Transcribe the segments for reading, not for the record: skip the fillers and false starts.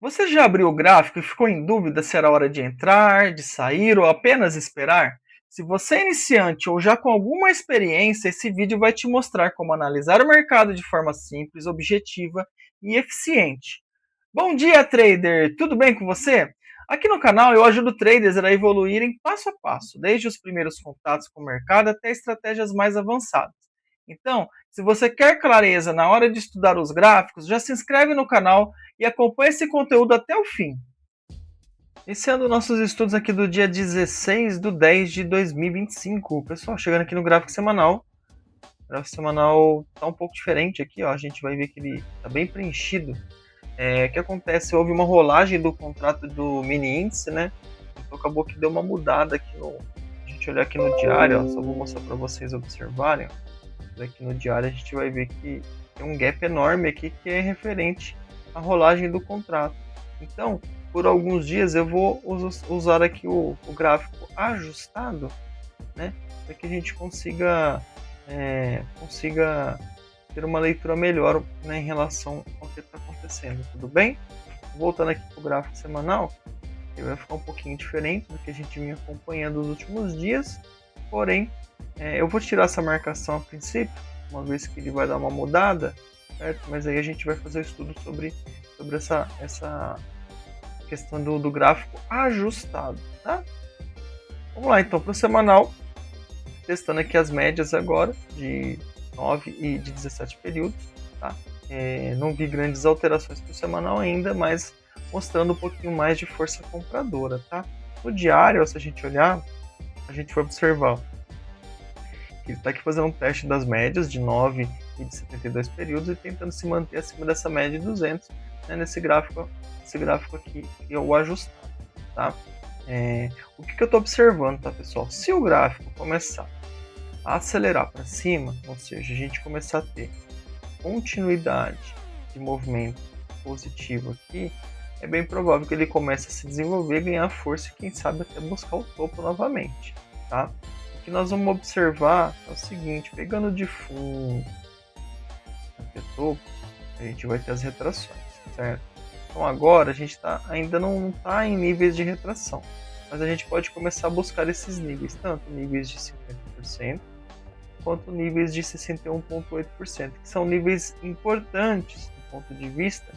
Você já abriu o gráfico e ficou em dúvida se era hora de entrar, de sair ou apenas esperar? Se você é iniciante ou já com alguma experiência, esse vídeo vai te mostrar como analisar o mercado de forma simples, objetiva e eficiente. Bom dia, trader! Tudo bem com você? Aqui no canal eu ajudo traders a evoluírem passo a passo, desde os primeiros contatos com o mercado até estratégias mais avançadas. Então, se você quer clareza na hora de estudar os gráficos, já se inscreve no canal e acompanhe esse conteúdo até o fim. Iniciando nossos estudos aqui do dia 16 de 10 de 2025. Pessoal, chegando aqui no gráfico semanal. O gráfico semanal está um pouco diferente aqui, ó. A gente vai ver que ele está bem preenchido. O que acontece? Houve uma rolagem do contrato do mini índice, né? Então acabou que deu uma mudada aqui no. A gente olhar aqui no diário, ó, só vou mostrar para vocês observarem. Aqui no diário a gente vai ver que tem um gap enorme aqui que é referente à rolagem do contrato. Então, por alguns dias eu vou usar aqui o gráfico ajustado, né? Para que a gente consiga ter uma leitura melhor, né, em relação ao que está acontecendo, tudo bem? Voltando aqui para o gráfico semanal, ele vai ficar um pouquinho diferente do que a gente vinha acompanhando nos últimos dias, porém, eu vou tirar essa marcação a princípio, uma vez que ele vai dar uma mudada, certo? Mas aí a gente vai fazer o estudo sobre essa questão do gráfico ajustado, tá? Vamos lá então para o semanal, testando aqui as médias agora de 9 e de 17 períodos, tá? Não vi grandes alterações para o semanal ainda, mas mostrando um pouquinho mais de força compradora, tá? No diário, se a gente olhar, a gente vai observar que ele está aqui fazendo um teste das médias de 9 e de 72 períodos e tentando se manter acima dessa média de 200, né, nesse gráfico aqui, que é o ajustado, tá? O que eu estou observando, tá, pessoal? Se o gráfico começar a acelerar para cima, ou seja, a gente começar a ter continuidade de movimento positivo aqui, é bem provável que ele comece a se desenvolver, ganhar força e quem sabe até buscar o topo novamente, tá? O que nós vamos observar é o seguinte, pegando de fundo até topo, a gente vai ter as retrações, certo? Então agora a gente ainda não está em níveis de retração, mas a gente pode começar a buscar esses níveis, tanto níveis de 50%, quanto níveis de 61,8%, que são níveis importantes do ponto de vista,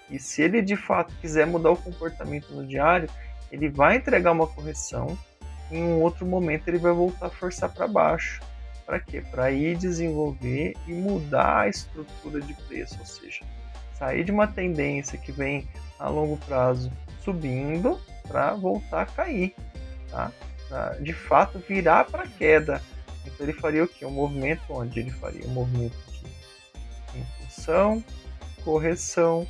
e se ele de fato quiser mudar o comportamento no diário, ele vai entregar uma correção, em um outro momento ele vai voltar a forçar para baixo. Para quê? Para ir desenvolver e mudar a estrutura de preço, ou seja, sair de uma tendência que vem a longo prazo subindo para voltar a cair, tá? Pra, de fato, virar para queda. Então ele faria o quê? Um movimento onde ele faria um movimento de impulsão, correção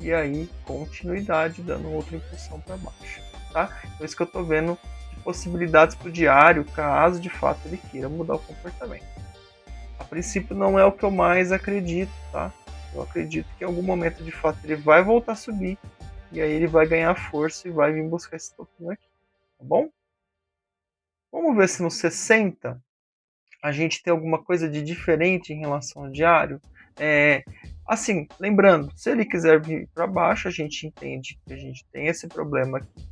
e aí continuidade, dando outra impulsão para baixo, tá? Então isso que eu estou vendo de possibilidades para o diário, caso de fato ele queira mudar o comportamento. A princípio não é o que eu mais acredito, tá? Eu acredito que em algum momento de fato ele vai voltar a subir e aí ele vai ganhar força e vai vir buscar esse topinho aqui, tá bom? Vamos ver se no 60 a gente tem alguma coisa de diferente em relação ao diário. Assim, lembrando, se ele quiser vir para baixo, a gente entende que a gente tem esse problema aqui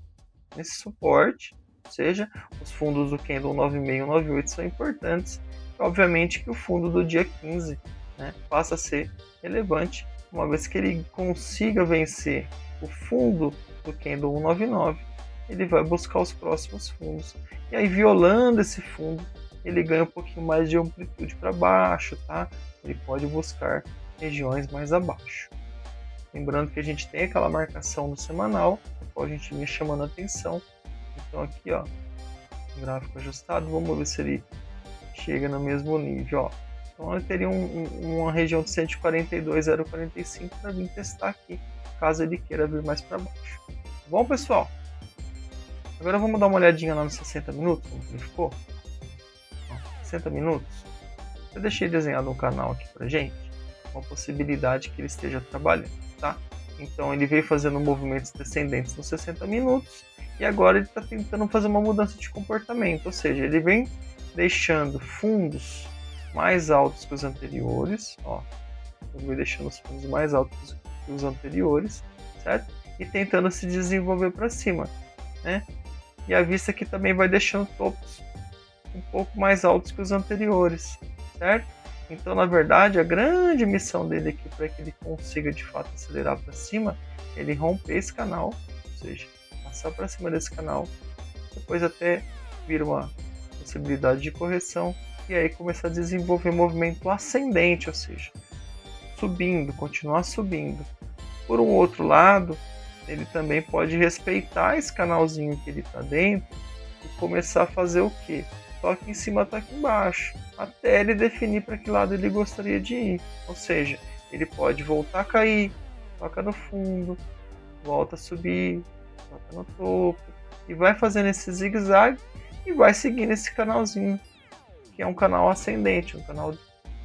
nesse suporte, ou seja, os fundos do candle 96 e 98 são importantes. Obviamente que o fundo do dia 15, né, passa a ser relevante, uma vez que ele consiga vencer o fundo do candle 199, ele vai buscar os próximos fundos. E aí, violando esse fundo, ele ganha um pouquinho mais de amplitude para baixo, tá? Ele pode buscar regiões mais abaixo. Lembrando que a gente tem aquela marcação no semanal, a gente vinha chamando a atenção. Então aqui, ó, gráfico ajustado, vamos ver se ele chega no mesmo nível, ó. Então ele teria uma região de 142,045 para vir testar aqui, caso ele queira vir mais para baixo. Bom, pessoal? Agora vamos dar uma olhadinha lá nos 60 minutos, como ele ficou. 60 minutos. Eu deixei desenhado um canal aqui pra gente, uma possibilidade que ele esteja trabalhando, tá? Então ele veio fazendo movimentos descendentes nos 60 minutos e agora ele está tentando fazer uma mudança de comportamento, ou seja, ele vem deixando fundos mais altos que os anteriores, ó, ele vem deixando os fundos mais altos que os anteriores, certo? E tentando se desenvolver para cima, né? E a vista aqui também vai deixando topos um pouco mais altos que os anteriores, certo? Então, na verdade, a grande missão dele aqui para que ele consiga de fato acelerar para cima, ele romper esse canal, ou seja, passar para cima desse canal, depois até vir uma possibilidade de correção e aí começar a desenvolver movimento ascendente, ou seja, subindo, continuar subindo. Por um outro lado, ele também pode respeitar esse canalzinho que ele está dentro e começar a fazer o quê? Toque em cima, toque embaixo, até ele definir para que lado ele gostaria de ir. Ou seja, ele pode voltar a cair, toca no fundo, volta a subir, toca no topo, e vai fazendo esse zigue-zague e vai seguindo esse canalzinho, que é um canal ascendente, um canal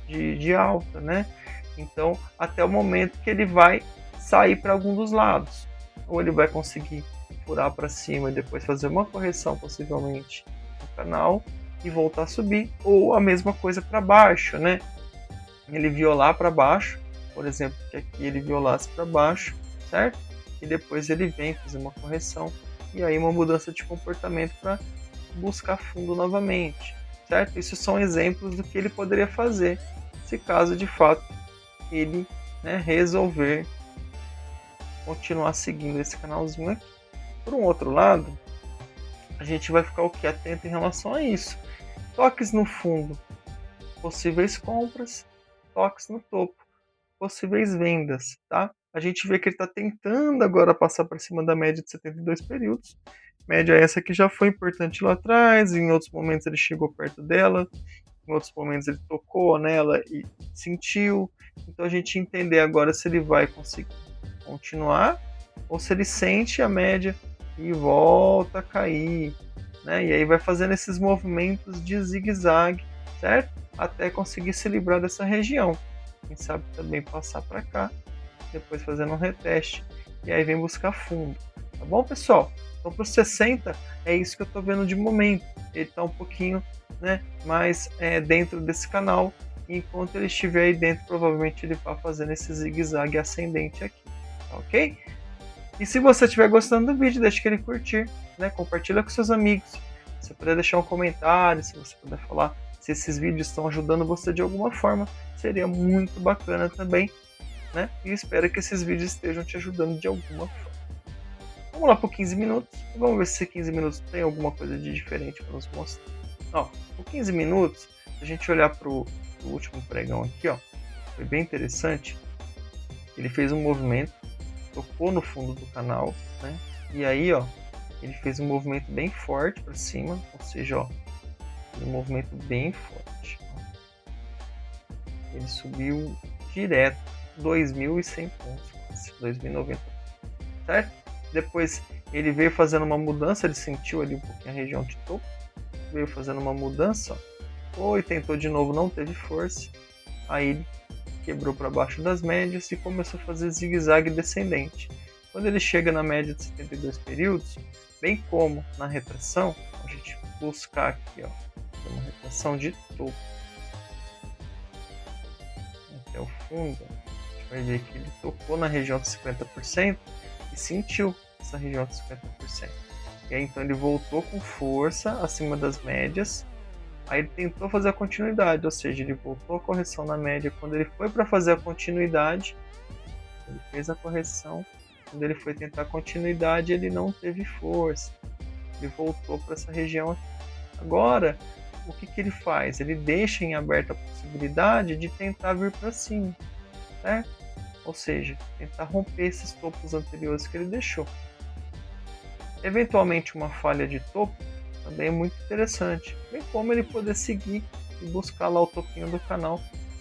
de alta, né? Então, até o momento que ele vai sair para algum dos lados. Ou ele vai conseguir furar para cima e depois fazer uma correção, possivelmente, no canal e voltar a subir. Ou a mesma coisa para baixo, né? Ele violar para baixo, por exemplo, que aqui ele violasse para baixo, certo? E depois ele vem fazer uma correção e aí uma mudança de comportamento para buscar fundo novamente, certo? Isso são exemplos do que ele poderia fazer, se caso de fato ele, né, resolver continuar seguindo esse canalzinho aqui. Por um outro lado, a gente vai ficar o que? Atento em relação a isso. Toques no fundo, possíveis compras, toques no topo, possíveis vendas, tá? A gente vê que ele está tentando agora passar para cima da média de 72 períodos. Média essa que já foi importante lá atrás, em outros momentos ele chegou perto dela, em outros momentos ele tocou nela e sentiu. Então a gente entender agora se ele vai conseguir continuar ou se ele sente a média e volta a cair, né? E aí vai fazendo esses movimentos de zigue-zague, certo? Até conseguir se livrar dessa região. Quem sabe também passar para cá, depois fazendo um reteste e aí vem buscar fundo. Tá bom, pessoal? Então para os 60 é isso que eu estou vendo de momento. Ele está um pouquinho, né, mais dentro desse canal. E enquanto ele estiver aí dentro, provavelmente ele vai fazendo esse zigue-zague ascendente aqui. Tá ok? E se você estiver gostando do vídeo, deixe aquele curtir, né? Compartilha com seus amigos. Se você puder deixar um comentário, se você puder falar se esses vídeos estão ajudando você de alguma forma, seria muito bacana também, né? E espero que esses vídeos estejam te ajudando de alguma forma. Vamos lá para 15 minutos. Vamos ver se 15 minutos tem alguma coisa de diferente para nos mostrar. Ó, por 15 minutos, se a gente olhar para o último pregão aqui, ó, foi bem interessante. Ele fez um movimento, tocou no fundo do canal, né? E aí, ó, ele fez um movimento bem forte para cima, ou seja, ó, um movimento bem forte. Ó. Ele subiu direto 2.100 pontos, 2.090, certo? Depois ele veio fazendo uma mudança, ele sentiu ali um pouquinho a região de topo, veio fazendo uma mudança, ó, foi, tentou de novo, não teve força, aí ele quebrou para baixo das médias e começou a fazer zigue-zague descendente. Quando ele chega na média de 72 períodos, bem como na retração, a gente buscar aqui, ó, uma retração de topo até o fundo, a gente vai ver que ele tocou na região de 50% e sentiu essa região de 50%. E aí então ele voltou com força acima das médias. Aí ele tentou fazer a continuidade, ou seja, ele voltou a correção na média. Quando ele foi para fazer a continuidade, ele fez a correção. Quando ele foi tentar a continuidade, ele não teve força. Ele voltou para essa região aqui. Agora, o que ele faz? Ele deixa em aberta a possibilidade de tentar vir para cima, certo? Ou seja, tentar romper esses topos anteriores que ele deixou. Eventualmente, uma falha de topo também é muito interessante, bem como ele poder seguir e buscar lá o topinho do canal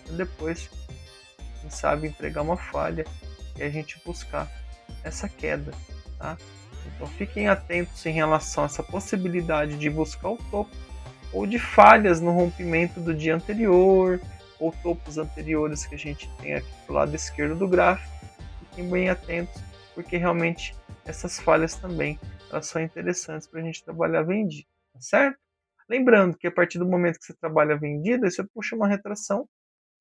e depois, quem sabe, entregar uma falha e a gente buscar essa queda, tá? Então fiquem atentos em relação a essa possibilidade de buscar o topo ou de falhas no rompimento do dia anterior ou topos anteriores que a gente tem aqui do lado esquerdo do gráfico. Fiquem bem atentos, porque realmente essas falhas também elas são interessantes para a gente trabalhar vendido, tá certo? Lembrando que a partir do momento que você trabalha vendido, você puxa uma retração,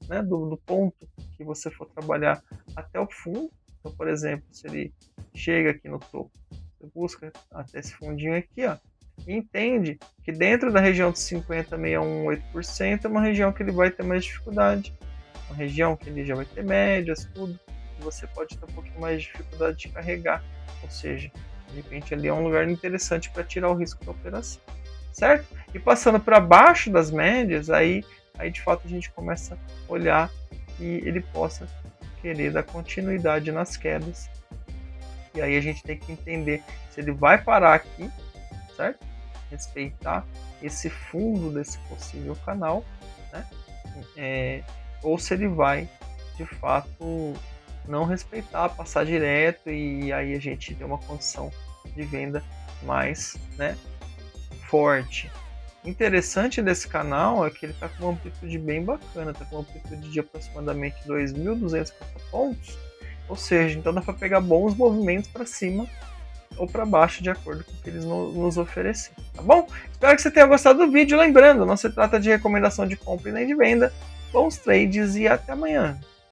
né, do ponto que você for trabalhar até o fundo, Então, por exemplo, se ele chega aqui no topo, você busca até esse fundinho aqui, ó, e entende que dentro da região de 50,618% é uma região que ele vai ter mais dificuldade, uma região que ele já vai ter médias, tudo, e você pode ter um pouquinho mais de dificuldade de carregar, ou seja, de repente ali é um lugar interessante para tirar o risco da operação, certo? E passando para baixo das médias, aí de fato a gente começa a olhar que ele possa querer dar continuidade nas quedas, e aí a gente tem que entender se ele vai parar aqui, certo? Respeitar esse fundo desse possível canal, né? Ou se ele vai de fato não respeitar, passar direto, e aí a gente tem uma condição de venda mais, né, forte. Interessante desse canal é que ele está com uma amplitude bem bacana, está com uma amplitude de aproximadamente 2.250 pontos, ou seja, então dá para pegar bons movimentos para cima ou para baixo de acordo com o que eles nos oferecem, tá bom? Espero que você tenha gostado do vídeo, lembrando, não se trata de recomendação de compra e nem de venda, bons trades e até amanhã!